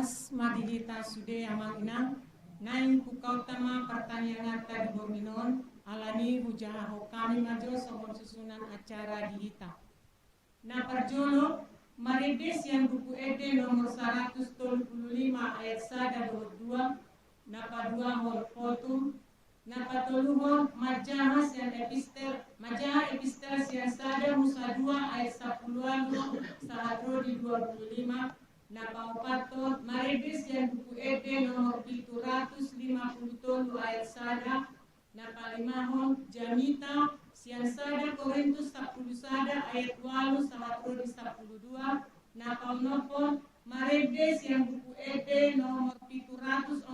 As madihita sude amang inang naing kukau tama pertanyaan tadi bominon alani hujaha kami majo sohon susunan acara dihita. Na parjono marides yang buku ede nomor 135 ayat 1 napa 2 hol potum napa toluhon majahas yang majaha epistel yang sada musa 2 ayat 10 sahadro di 25 napa upaton marides yang buku ede nomor 750 ayat sada napa limahon jamita siang sada Korintus 10 sada ayat 8 sahadro di 12 napa unopon marides yang buku ede nomor 765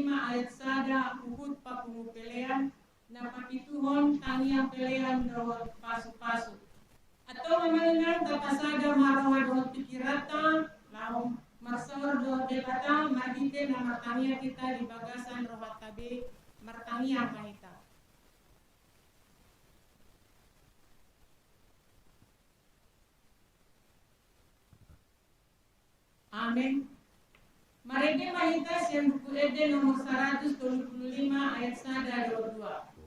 ayat sada uhud papungu pelean napa pituhon tangiang pelean dohot pasu-pasu atau memenang tapasada maroha dohot pikirata lau marsor dohot debata madite na martania kita di bagasan rohat tabe martania mahita. Amin. Marede mahita yang buku ede nomor 125 ayat 1 2.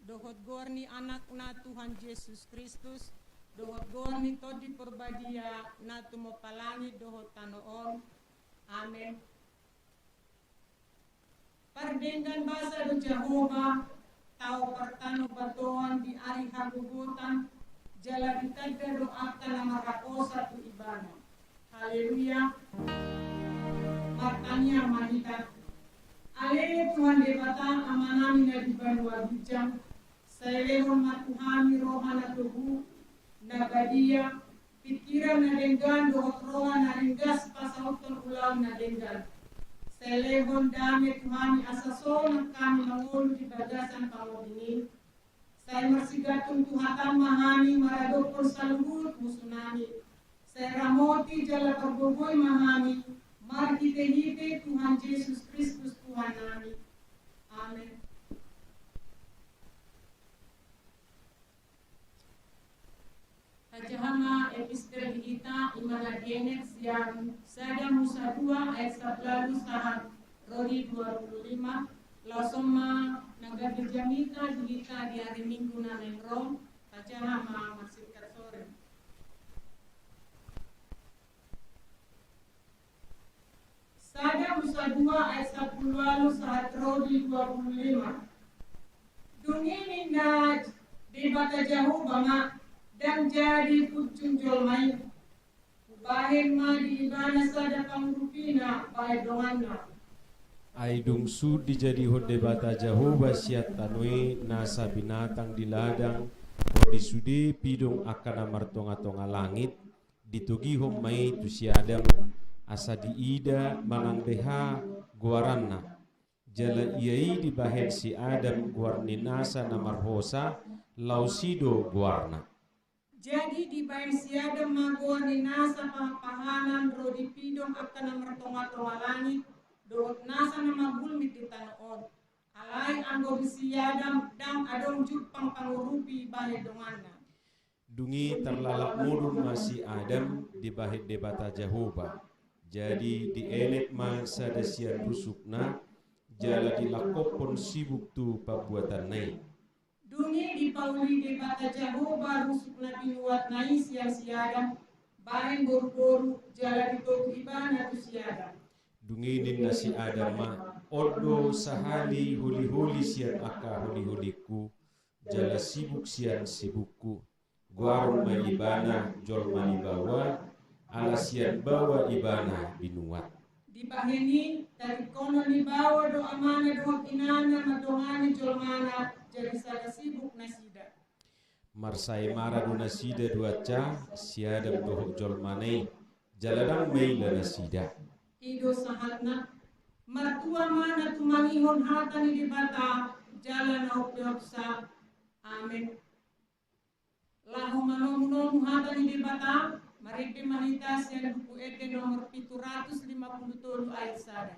Dohot gorni anak na Tuhan Yesus Kristus, dohot gorni todi perbadia na tumopalangi dohot tanoon. Amen. Pardenggan basa do Jehovah, tau pertano batoan di ari hagugutan, jala ditagda do akta na marakosa tu ibana. Haleluya. Martania mahita. Ale Tuhan debata amanami na di banua bijang, saelehon matuhami rohana tuhu, nagadia, pikiran na denggan dohot roha na ringgas pasauton ulang na denggan. Saelehon dame Tuhani asason kami mangulu di bagasan pangobini. Saya marsigatun Tuhatan mahani maradokol saluhut musunani. Saya ramoti jala perboboy mahani. Mari kita hidup Tuhan Yesus Kristus Tuhan kami. Amin. Genesis yang Sada Musa 2 ayat 11 sahat Rodi 25 lausoma nagabi jamita digita di hari Minggu na nengrom tajaha ma masirkat sore. Sada Musa 2 ayat 10 sahat Rodi 25 dungini na di bata jauh bama dan jadi pucung jolmai bahin ma di ibana sada pangurupina bahin donganna Aidung su dijadi hode bata Jehovah siat tanui nasa binatang di ladang di sude pidong akan amartonga-tonga langit ditugi mai tu si Adam asa diida manang deha guaranna jala iai di bahen si Adam guarni nasa namarhosa lausido guarna. Jadi di bahen si Adam maguarni nasa pahanan rodi pidong akan amartonga-tonga langit dohot nasa nama gulmit di tanah on alai anggo bisi Adam dan adong jupang pangurupi bahe donganna Dungi terlalak mudun masih Adam di bahet debata Jehovah jadi dielet masa dasian rusukna jala dilakopon sibuk tu pabuatan nai dungi di pauli debata Jehovah rusukna binuat nai siang si Adam bahen boru-boru jala ditogu ibana tu si Adam dunginin nasi Adama odo sahali huli-huli sian aka huli-huliku jala sibuk sian sibukku guarun ibana jol manibawa ala sian bawa ibana binuat di baheni dari kono ni bawa do amana do inana madongani jol mana jadi sada sibuk nasida marsai mara do nasida duaca siadam dohok jol manai jaladang meila nasida ido sahatna martua mana tumangihon hatani di bata jalan opsa amin lahu manomu hatani di bata maripi mahitas yang buku ete nomor 757 ayat sada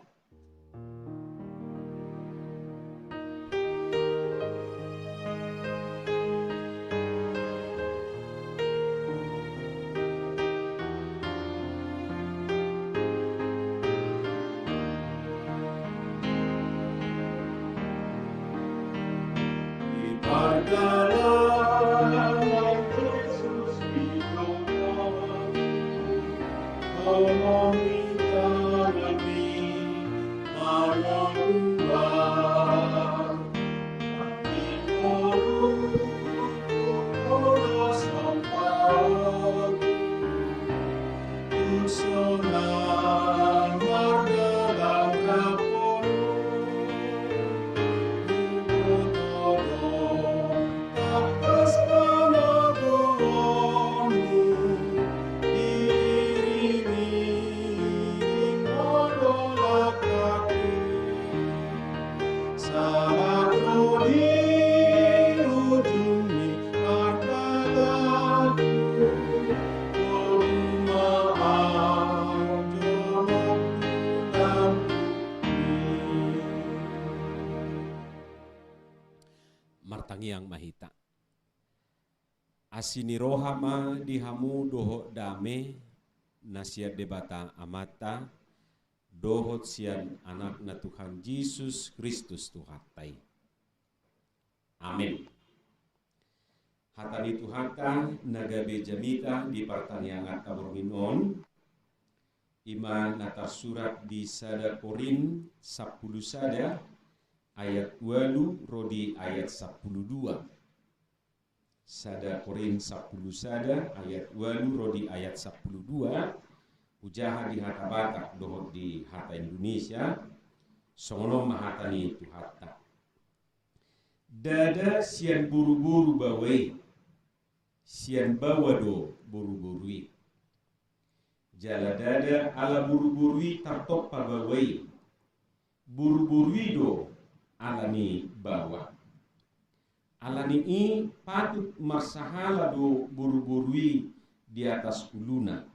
martangiang mahita asini rohama dihamu doho dame nasiat debata amata dohot sian anakna Tuhan Yesus Kristus Tuhatai amin hatani Tuhata nagabe jamita di pertanyaan kaburminon ima nata surat di sada Korin 10 sada ayat 2 rodi ayat 12 sada Korin 10 sada ayat 2 rodi ayat 12 ujaha di hata Batak dohot di hata Indonesia songono mahatani itu hata dada sian buru-buru bawai sian bawa do buru-burui jala dada ala buru-burui tartok pabawai buru-burui do alani bawa alani i patut masahala do buru-burui di atas uluna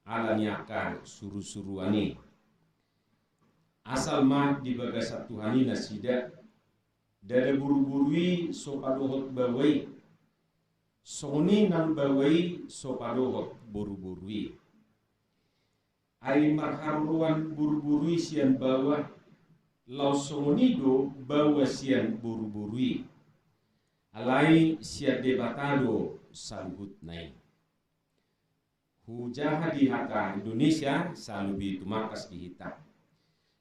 alani akan suruh-suruani asal mah di bagasa Tuhani nasida dada buru-burui sopadohot bawai soni nang bawai sopadohot buru-burui ai marharuan buru-burui sian bawah lau songonido bawa sian buru-burui alai sian debatado salhut nai hujaha di hata Indonesia salubi tumakas di hita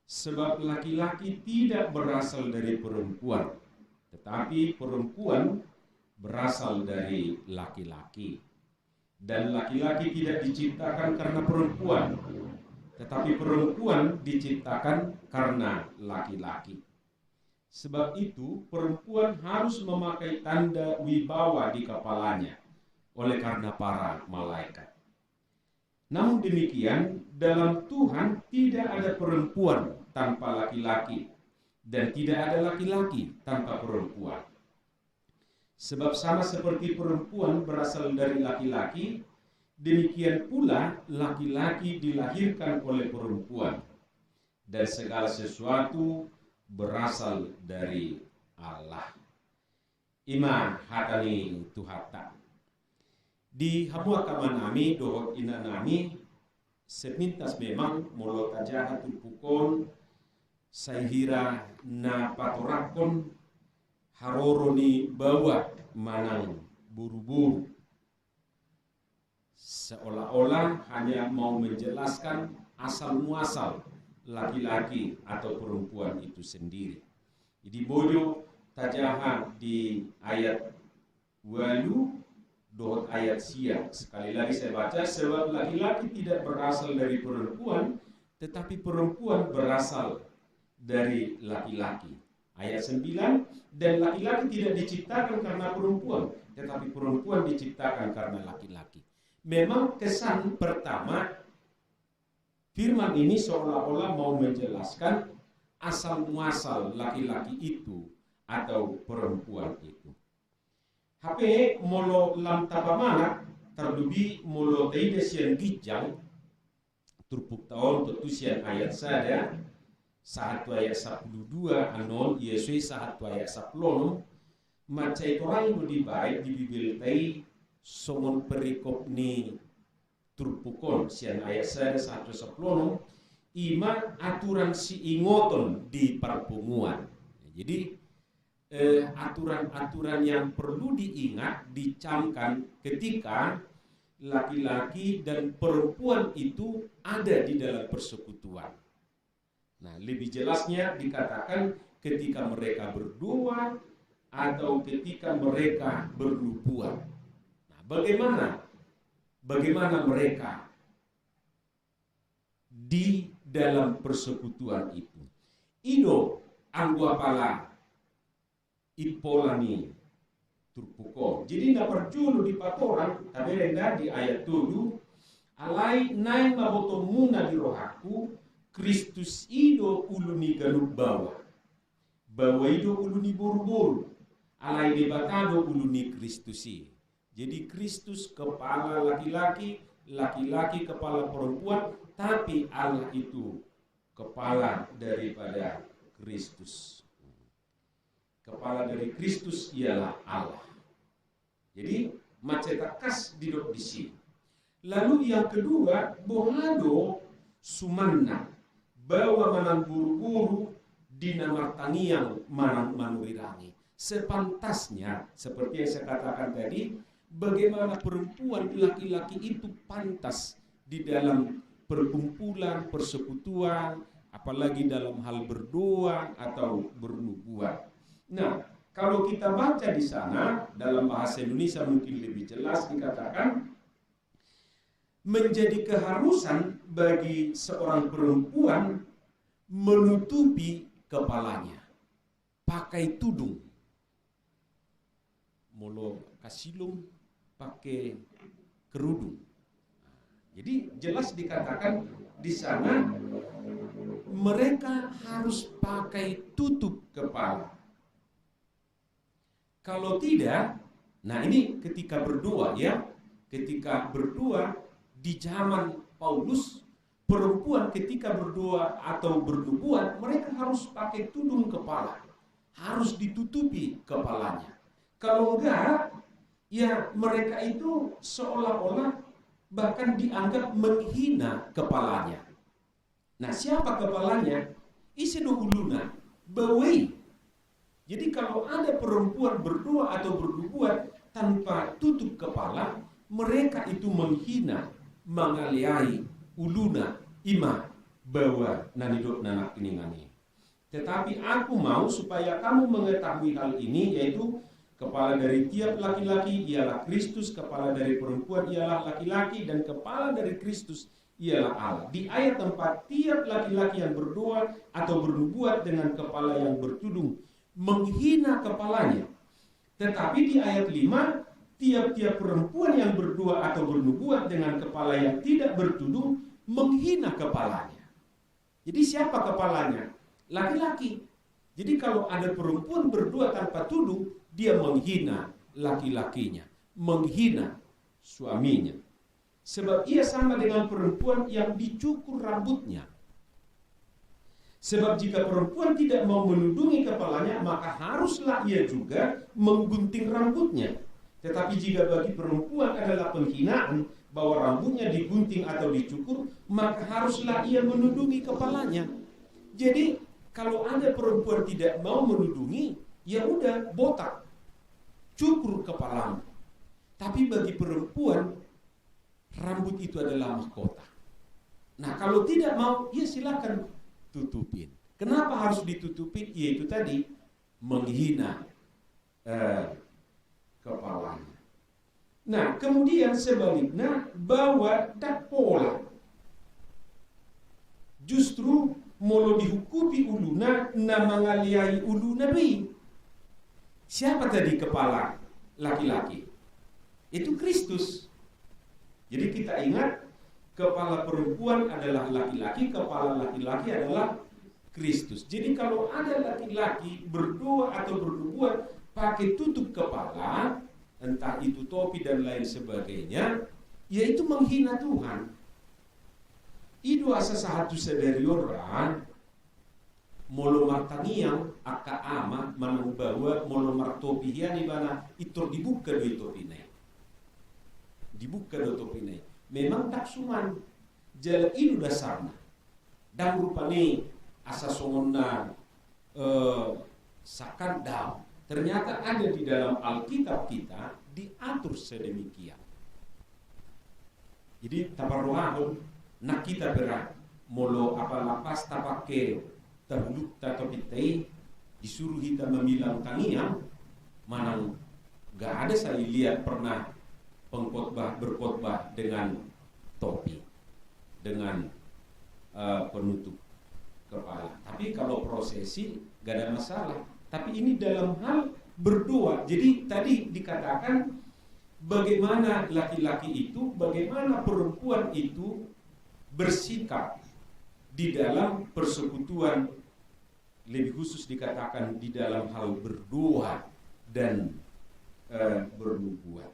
sebab laki-laki tidak berasal dari perempuan tetapi perempuan berasal dari laki-laki dan laki-laki tidak diciptakan karena perempuan tetapi perempuan diciptakan karena laki-laki. Sebab itu perempuan harus memakai tanda wibawa di kepalanya oleh karena para malaikat. Namun demikian dalam Tuhan tidak ada perempuan tanpa laki-laki dan tidak ada laki-laki tanpa perempuan. Sebab sama seperti perempuan berasal dari laki-laki, demikian pula laki-laki dilahirkan oleh perempuan dan segala sesuatu berasal dari Allah. Ima hatani tuhata. Di hamua kamanami dohot inanami sepintas memang mulut aja tupukon saihira na patorakon haroroni bawa manang buru-buru seolah-olah hanya mau menjelaskan asal-muasal laki-laki atau perempuan itu sendiri. Jadi bodoh tajahan di ayat walu dohot ayat sia. Sekali lagi saya baca, sebab laki-laki tidak berasal dari perempuan, tetapi perempuan berasal dari laki-laki. Ayat 9, dan laki-laki tidak diciptakan karena perempuan, tetapi perempuan diciptakan karena laki-laki. Memang kesan pertama firman ini seolah-olah mau menjelaskan asal-muasal laki-laki itu atau perempuan itu. HP molo lam tapamana terlebih molo taida sian gijang turpuk tahun tentu sian ayat sada satu ayat 12 anon Yesus satu ayat 10 macai orang itu dibaik di Bibel tai songon perikop ni turpukon sian ayat sada 110 ima aturan si ingoton di perpunguan. Jadi aturan-aturan yang perlu diingat, dicamkan ketika laki-laki dan perempuan itu ada di dalam persekutuan. Nah, lebih jelasnya dikatakan ketika mereka berdua atau ketika mereka bernubuat. Nah, bagaimana mereka di dalam persekutuan itu? Ido angguapala ipolani turpuko. Jadi nggak perculu di patoran, tapi rendah di ayat 7 alai nai maboto muna di rohaku Kristus ido uluni galuk bawa ido uluni buru-buru alai debatado uluni Kristusi. Jadi Kristus kepala laki-laki, laki-laki kepala perempuan, tapi Allah itu kepala daripada Kristus. Kepala dari Kristus ialah Allah. Jadi macetakas didok di sini. Lalu yang kedua, bohado sumanna bawa manang buru-buru dinamartangiang manang manurirangi. Sepantasnya seperti yang saya katakan tadi, bagaimana perempuan laki-laki itu pantas di dalam perkumpulan, persekutuan, apalagi dalam hal berdoa atau bernubuat. Nah, kalau kita baca di sana dalam bahasa Indonesia mungkin lebih jelas dikatakan menjadi keharusan bagi seorang perempuan menutupi kepalanya pakai tudung. Molo kasilum pakai kerudung. Jadi jelas dikatakan di sana mereka harus pakai tutup kepala. Kalau tidak, nah ini ketika berdoa ya, ketika berdoa di zaman Paulus, perempuan ketika berdoa atau bernubuat, mereka harus pakai tudung kepala, harus ditutupi kepalanya. Kalau enggak, ya mereka itu seolah-olah bahkan dianggap menghina kepalanya. Nah, siapa kepalanya? Isido uluna, bawai. Jadi kalau ada perempuan berdoa atau bernubuat tanpa tutup kepala, mereka itu menghina, mengaliai, uluna, ima, bawa nanidok nanak iningani. Tetapi aku mau supaya kamu mengetahui hal ini, yaitu kepala dari tiap laki-laki ialah Kristus, kepala dari perempuan ialah laki-laki, dan kepala dari Kristus ialah Allah. Di ayat 4, tiap laki-laki yang berdoa atau bernubuat dengan kepala yang bertudung menghina kepalanya. Tetapi di ayat 5, tiap-tiap perempuan yang berdoa atau bernubuat dengan kepala yang tidak bertudung menghina kepalanya. Jadi siapa kepalanya? Laki-laki. Jadi kalau ada perempuan berdoa tanpa tudung, dia menghina laki-lakinya, menghina suaminya. Sebab ia sama dengan perempuan yang dicukur rambutnya. Sebab jika perempuan tidak mau menudungi kepalanya, maka haruslah ia juga menggunting rambutnya. Tetapi jika bagi perempuan adalah penghinaan bahwa rambutnya digunting atau dicukur, maka haruslah ia menudungi kepalanya. Jadi kalau ada perempuan tidak mau menudungi, ya udah botak, cukur kepalamu. Tapi bagi perempuan, rambut itu adalah mahkota. Nah, kalau tidak mau, ya silakan tutupin. Kenapa harus ditutupin? Yaitu tadi menghina kepalanya. Nah, kemudian sebaliknya bahwa tak pola. Justru molo dihukumi uluna na mengaliai uluna bi. Siapa tadi kepala laki-laki? Itu Kristus. Jadi kita ingat, kepala perempuan adalah laki-laki, kepala laki-laki adalah Kristus. Jadi kalau ada laki-laki berdoa atau bernubuat pakai tutup kepala, entah itu topi dan lain sebagainya, yaitu menghina Tuhan. Itu asa satu sedari orang molo martangiang aka ama manang bawa molo martopi hiani bana itu dibuka do topi nai. Dibuka do topi nai. Memang tak suman jala itu dasarnya. Dan rupane asa songonna sakan daw. Ternyata ada di dalam Alkitab kita diatur sedemikian. Jadi taparohahon nak kita berat molo apa lapas tapake terhuluk tatopitai disuruh kita memilang tangiang manang gak ada saya lihat pernah pengkhotbah berkhotbah dengan topi dengan penutup kepala. Tapi kalau prosesi gak ada masalah. Tapi ini dalam hal berdoa. Jadi tadi dikatakan bagaimana laki-laki itu, bagaimana perempuan itu bersikap di dalam persekutuan, lebih khusus dikatakan di dalam hal berdoa dan bernubuat.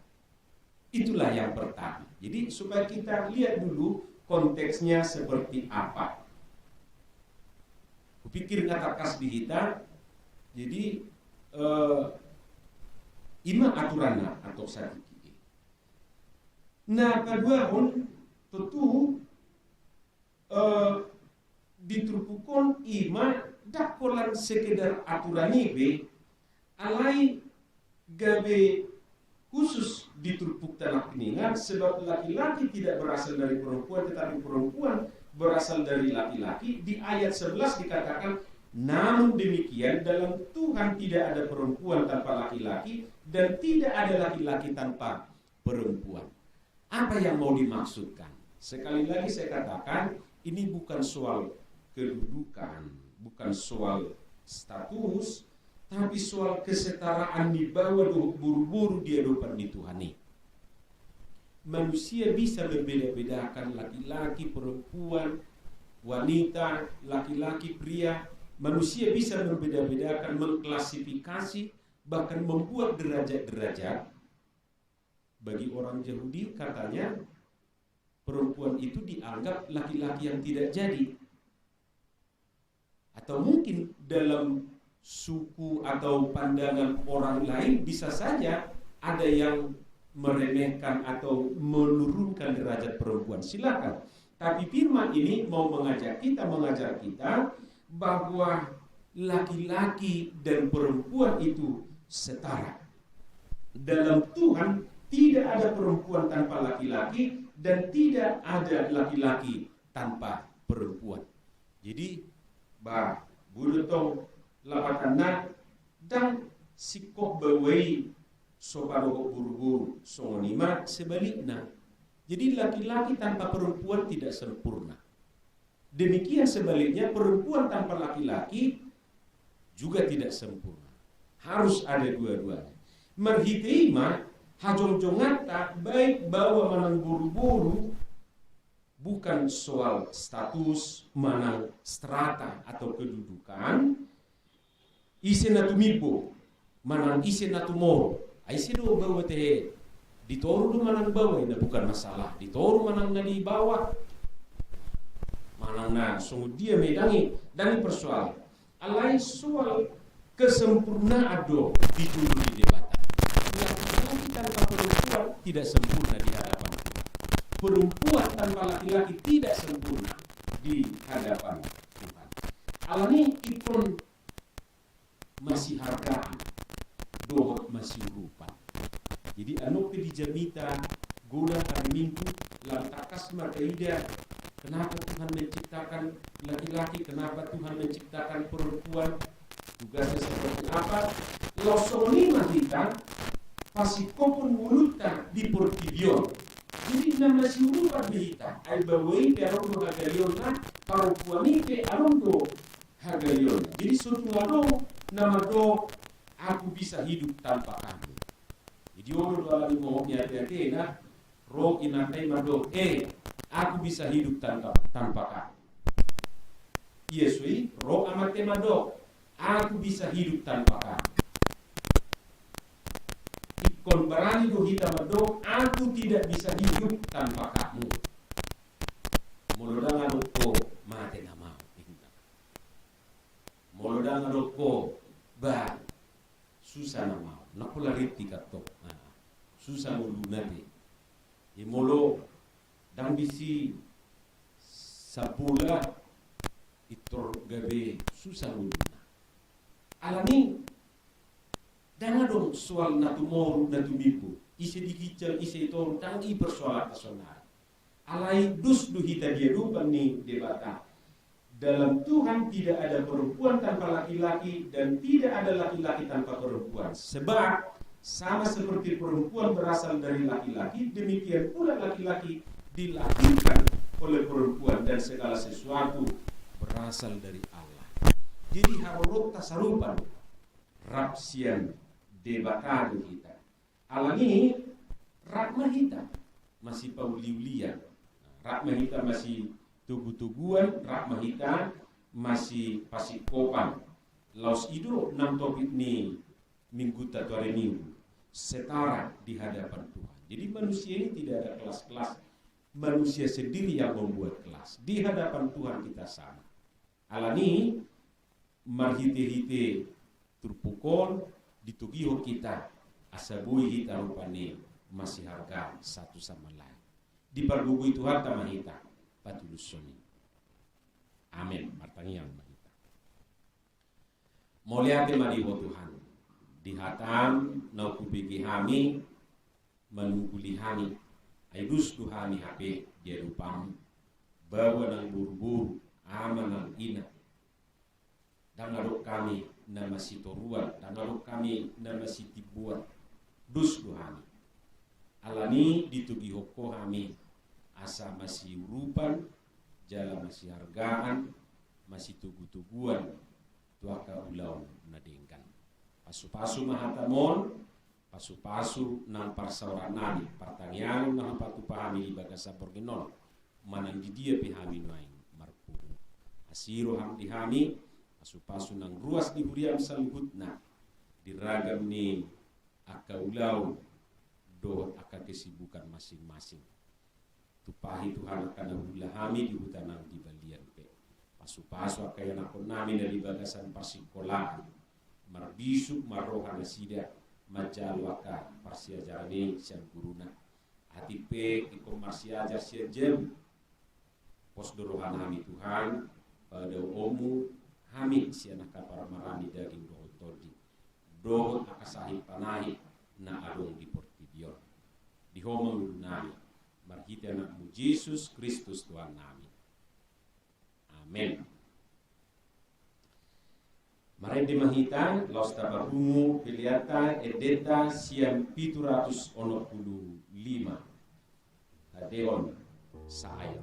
Itulah yang pertama. Jadi supaya kita lihat dulu konteksnya seperti apa. Kupikir ngatakas di kita, jadi ima aturanna atau sadiki. Nah, kedua pun tentu ditrupukon ima dakolan sekedar aturan ibe alai gabe khusus ditrupuk tanah keningan, sebab laki-laki tidak berasal dari perempuan tetapi perempuan berasal dari laki-laki. Di ayat 11 dikatakan, namun demikian dalam Tuhan tidak ada perempuan tanpa laki-laki dan tidak ada laki-laki tanpa perempuan. Apa yang mau dimaksudkan? Sekali lagi saya katakan, ini bukan soal kedudukan, bukan soal status, tapi soal kesetaraan di bawah buru-buru di hadapan di Tuhan ini. Manusia bisa berbeda-bedakan laki-laki, perempuan, wanita, laki-laki, pria. Manusia bisa berbeda-bedakan, mengklasifikasi, bahkan membuat derajat-derajat. Bagi orang Yahudi katanya perempuan itu dianggap laki-laki yang tidak jadi. Atau mungkin dalam suku atau pandangan orang lain bisa saja ada yang meremehkan atau menurunkan derajat perempuan. Silakan. Tapi firman ini mau mengajar kita bahwa laki-laki dan perempuan itu setara. Dalam Tuhan tidak ada perempuan tanpa laki-laki dan tidak ada laki-laki tanpa perempuan. Jadi budutong lapatana dan sikok bawai sopadoko buru-buru songonima sebaliknya. Jadi laki-laki tanpa perempuan tidak sempurna. Demikian sebaliknya perempuan tanpa laki-laki juga tidak sempurna. Harus ada dua-duanya. Merhiteima hajong-jongata baik bawa manang buru-buru bukan soal status, manang strata atau kedudukan. Ise natumibo, manang ise natumoro. Ise do bawa te ditoru do manang bawa, ini bukan masalah. Ditoru manang na di bawah, manang na sungguh dia medangi dan persoal. Alai soal kesempurnaan do dituju di debatan. Laki-laki tanpa perempuan tidak sempurna di hadapan Tuhan. Perempuan tanpa laki-laki tidak sempurna di hadapan Tuhan. Alani ikon masih hargaan, dohot masih rupa. Jadi anope di jamita goda hari Minggu lantakas markaida. Kenapa Tuhan menciptakan laki-laki? Kenapa Tuhan menciptakan perempuan? Tugasnya seperti apa? Losonima kita pasti kopun mulutnya di portibion. Jadi nama si urupan kita. Ay bawai perondo hagalion na perempuan itu arondo hagalion. Jadi suatu nama do aku bisa hidup tanpa kamu. Jadi orang doa di mohon hati-hati nah roh inatai mado aku bisa hidup tanpa kamu. Yesui roh amate mado aku bisa hidup tanpa kamu. Ikon barani do hita mado aku tidak bisa hidup tanpa kamu. Molodang adoko mate na mau. Molodang adoko ba susah na mau. Nakula riti katok. Susah mulu nabi. Imolo dan bisi sapula itor gabe susah mulu. Alani danga dong soal natumoru natumipu. Ise dikicel ise itor tangi persoalan personal. Alai dus du hita dia dupan ni debata. Dalam Tuhan tidak ada perempuan tanpa laki-laki dan tidak ada laki-laki tanpa perempuan. Sebab sama seperti perempuan berasal dari laki-laki, demikian pula laki-laki dilahirkan oleh perempuan dan segala sesuatu berasal dari Allah. Jadi harurut tasarupan rapsian debatado kita. Alani rakma kita masih pauliulian. Rakma kita masih tugu-tuguan, rakma kita masih pasikopan. Laos ido nam topik ni minggu tatu hari minggu setara di hadapan Tuhan. Jadi manusia ini tidak ada kelas-kelas. Manusia sendiri yang membuat kelas. Di hadapan Tuhan kita sama. Alani marhite-hite turpukon ditugiho kita asabui hita rupane masih harga satu sama lain. Dipergugui Tuhan tamahita patulusoni. Amin. Martangian mahita. Moliate mariho Tuhan. Dihatam nau kubigi hami menungguli hami aidus tu hami hape dia rupam bawa nang buru-buru ama nang ina dan ngaruk kami nama si toruan dan ngaruk kami nama si tibuan dus tu hami alani ditugi hoko hami asa masih urupan jala masih hargaan masih tugu-tuguan tuaka ulau nadengkan pasu-pasu mahatamon, pasu-pasu nang parsauranani, pertanyaan nang patu pahami di bagasa porginon, manang di dia pihami naing marpu. Asiro ham dihami, pasu-pasu nang ruas di huriam salhutna, diragam ni akaulau do aka kesibukan masing-masing. Tupahi Tuhan akan hulahami di hutanang di balian pe. Pasu-pasu akayan akon nami dari bagasan pasikolahan. Marbisuk marohan sida majalwaka parsiajarani sian guruna atipe iko marsiajar sia jem pos dorohan kami Tuhan pada omu kami sianak kapar marami daging dohot todi dohot akasahi panahi na adong di portidion di homang nami marhita anakmu Yesus Kristus Tuhan nami. Amin. Mari dimahita laus tababungu piliata edeta siam 765 hadeon saya.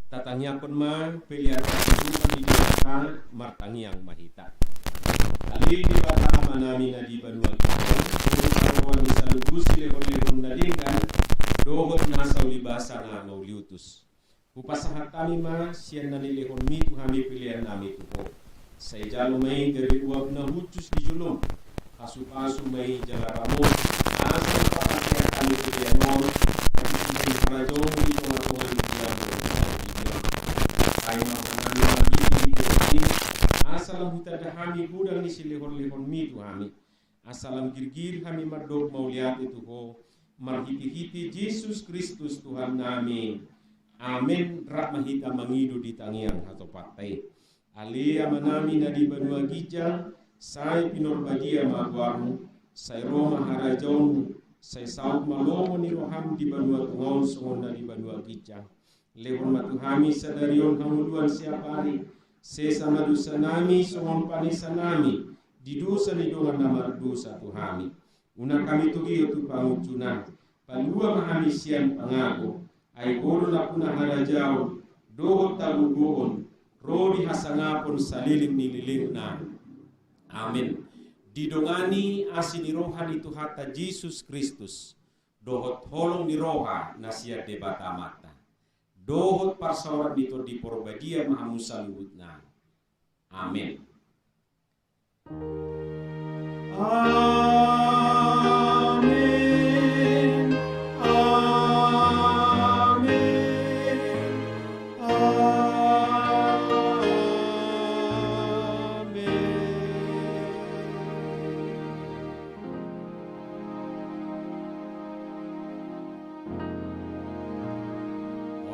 Tatanyakon ma pilihan itu di martangiang mahita. Kali di bata manami na di banua kita, kung bisa lugusi lehon-lehon na dingkan, dohot nasa ulibasa na mauliutus. Upasahat kami ma siyan na nilehon mitu kami pilihan nami tuho. Sa ijalo may dari uwag na hutus di julong, kasu-kasu may jalaramon, asal papakaya kami pilihan mo, pagkikita parajong di tunga-tungan di jalo. Ay mga lagi asalam hutada hami budang ni silehon-lehon mitu hami asalam girgir hami mardok mauliat itu ho marhiti-hiti Yesus Kristus Tuhan nami. Amin. Rahmahita mangido di tangiang atau patai alia manami na di banua gijang sai pinorbadia magwarmu sai Roma harajaunmu sai saut malomo ni roham di banua tungaun songon na di banua gijang lehon matuhami sadarion hamuluan siapa hari sesama dosa nami songon panisa nami di dosa ni dongan namar dosa tuhami una kami tugi tu pangucuna palua mahami sian pangago ay goro na puna harajao dohot tagugoon rodi hasangapon saliling nililing na. Amin. Didongani asini rohan itu hatta Yesus Kristus dohot holong ni roha nasia debata mata dohot parsaurat dito di porbadia mahamusa luhutna. Amin. Amin. Amin. Amin.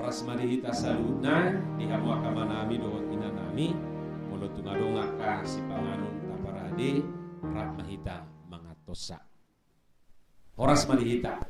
Oras marihita saluna di hamu akamanami doon inanami mulut tungadonga ka si panganun taparade rak mahita mangatosa. Oras marihita